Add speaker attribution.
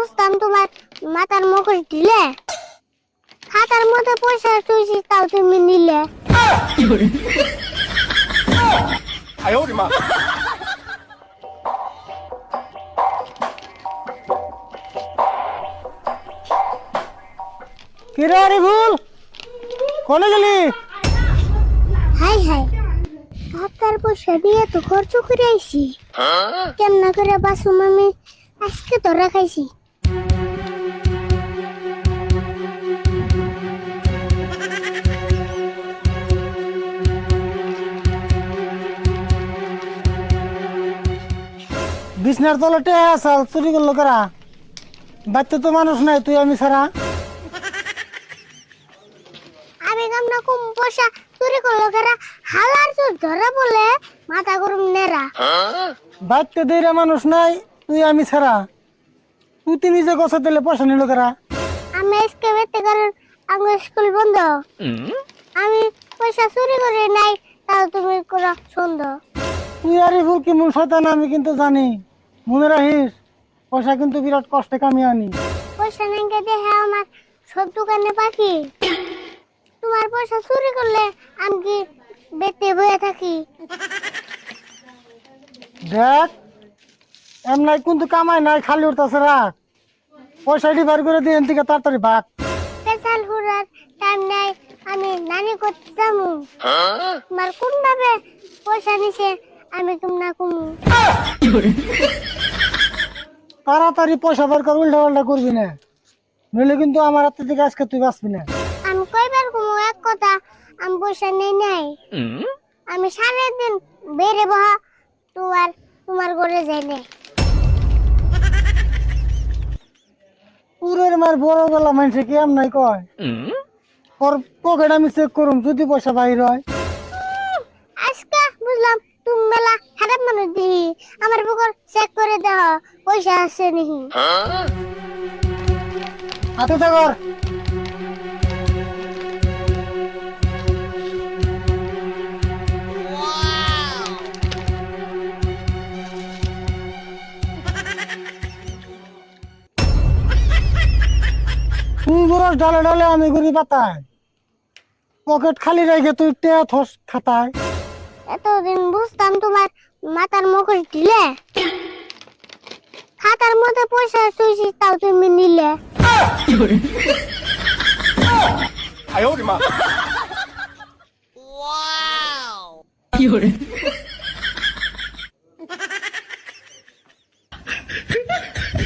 Speaker 1: বুঝতাম তোমার মাথার মুখোশ দিলে, খাতার মধ্যে পয়সা চুইছি তাও তুমি নিলে।
Speaker 2: 哎呦我的妈！
Speaker 3: কিরে আরিফুল, কোনে গেলি?
Speaker 1: হাই হাই, খাতার পয়সা দিয়ে তো খরচ করে আইছি, কেমনা করে বাসুম আমি আজকে তো রাখাইছি।
Speaker 3: বিছনার তলতে আসাল চুরি করলো কারা? বাড়িতে তো মানুষ নাই, তুই আমি ছাড়া।
Speaker 1: আমি কেমনা কম পয়সা চুরি করলো কারা? হালার চোর ধরা বলে মাথা গরম নেরা।
Speaker 3: বাড়িতে দেরা মানুষ নাই, তুই আমি ছাড়া। তুই নিজে গছা দিলে পয়সা নিল কারা?
Speaker 1: আমি আজকে বেতে কারণ আমার স্কুল বন্ধ, আমি পয়সা চুরি করে নাই, তাও তুমি করো সুন্দর।
Speaker 3: তুই আরিফুল কি মূল শয়তান আমি কিন্তু জানি। মনে রাখিস, পয়সা কিন্তু বিরাট কষ্টে কামিয়ে আনি।
Speaker 1: পয়সা নাঙ্গে দেখে আমার সব দোকানে পাখি, তোমার পয়সা চুরি করলে আমি কি বেতে বয়ে থাকি?
Speaker 3: দেখ, এমনাই কিন্তু কামাই নাই, খালি উঠতেছে রাখ। পয়সাটি বার করে দিয়ে থেকে তাড়াতাড়ি ভাগ।
Speaker 1: পেশাল ঘুরার টাইম নাই, আমি নানি করতে যাবো। তোমার কোন ভাবে পয়সা নিছে আমি কেমনা কমু?
Speaker 3: তাড়াতাড়ি পয়সা বার করে উল্টা পাল্টা করবি না, নইলে কিন্তু আমার হাত থেকে আজকে তুই বাঁচবি না।
Speaker 1: আমি কয়বার কমু এক কথা, আমি পয়সা নেই নাই। আমি সারাদিন বেড়ে বহা তোমার ঘরে যাই নাই।
Speaker 3: পুরের মার বড় বেলা মানুষে কি এম নাই কয়? ওর পকেট আমি চেক করুম, যদি পয়সা বাইর হয়।
Speaker 1: আজকে বুঝলাম তুমি মেলা খারাপ মানুষ দিহি, আমার বুকর চেক করে দেহ পয়সা আছে নিহি।
Speaker 3: হাতে থাকর। তুই গুরস ডালে ডালে, আমি ঘুরি পাতায়। পকেট খালি রেখে তুই তে থস খাতায়।
Speaker 1: এতদিন বুঝতাম তোমার মাথার মুখোশ দিলে, খাতার মধ্যে পয়সা চুইছি তাও তুমি নিলে।
Speaker 2: 哎呦我的妈！
Speaker 4: 有人。